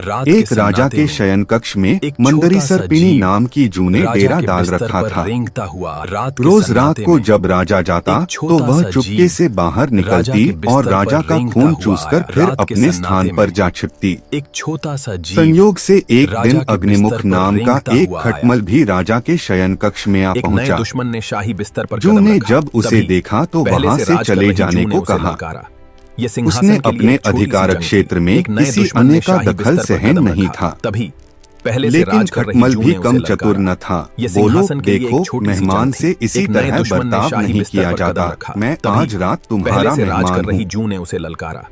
एक राजा के शयन कक्ष में मंदरी सर्पिणी नाम की जू ने डेरा डाल रखा था। रोज रात को जब राजा जाता तो वह चुपके से बाहर निकलती और राजा का खून चूसकर फिर अपने स्थान पर जा छिपती। एक छोटा सा जीव संयोग से एक दिन अग्निमुख नाम का एक खटमल भी राजा के शयन कक्ष में आ पहुंचा। दुश्मन ने शाही बिस्तर पर जू ने जब उसे देखा तो वहां से चले जाने को कहा। उसने अपने अधिकार क्षेत्र में किसी अन्य का दखल सहन नहीं था। तभी लेकिन खटमल भी कम चतुर न था। बोलो, देखो, मेहमान से इसी तरह बर्ताव नहीं किया जाता। मैं आज रात तुम्हारा मेहमान हूँ। जू ने उसे ललकारा।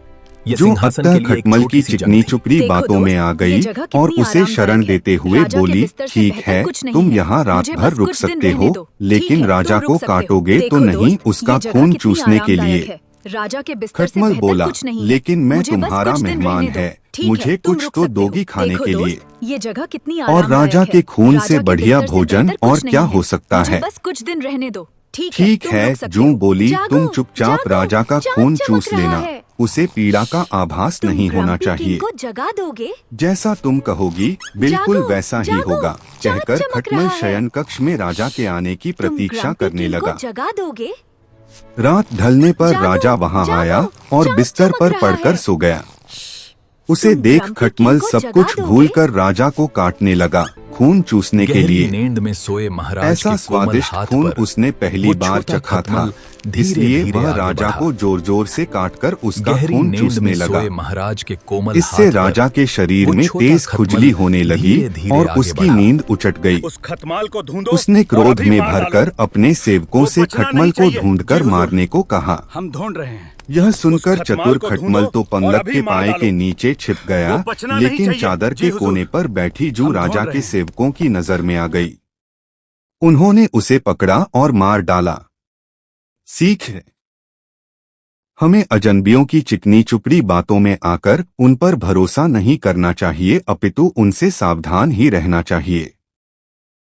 जू अंततः खटमल की चिकनी चुपड़ी बातों में आ गई और उसे शरण देते हुए बोली, ठीक है, तुम यहाँ रात भर रुक सकते हो, लेकिन राजा को काटोगे तो नहीं उसका खून चूसने के लिए। राजा के बिस्तर से खटमल बोला, कुछ नहीं। लेकिन मैं तुम्हारा मेहमान है, मुझे कुछ तो दोगी खाने के लिए। ये जगह कितनी और राजा के खून से बढ़िया भोजन और क्या हो सकता है। बस कुछ दिन रहने दो। ठीक है, जू बोली, तुम चुपचाप राजा का खून चूस लेना, उसे पीड़ा का आभास नहीं होना चाहिए। जगा दोगे? जैसा तुम कहोगी बिल्कुल वैसा ही होगा, कहकर खटमल शयन कक्ष में राजा के आने की प्रतीक्षा करने लगा। जगा दोगे? रात ढलने पर राजा वहां आया और बिस्तर पर पड़कर सो गया। उसे देख खटमल सब कुछ भूलकर राजा को काटने लगा, खून चूसने के लिए। नींद में सोए महाराज ऐसा स्वादिष्ट खून उसने पहली बार चखा था, इसलिए वह राजा को जोर जोर से काटकर उसका खून चूसने लगा। महाराज के कोमल इससे राजा के शरीर में तेज खुजली होने लगी और उसकी नींद उचट गई। उसने क्रोध में भरकर अपने सेवकों से खटमल को ढूंढकर मारने को कहा। हम ढूंढ रहे हैं। यह सुनकर चतुर खटमल तो पलंग के पाए के नीचे छिप गया, लेकिन चादर के कोने पर बैठी जू राजा के सेवकों की नजर में आ गई। उन्होंने उसे पकड़ा और मार डाला। सीख है, हमें अजनबियों की चिकनी चुपड़ी बातों में आकर उन पर भरोसा नहीं करना चाहिए, अपितु उनसे सावधान ही रहना चाहिए।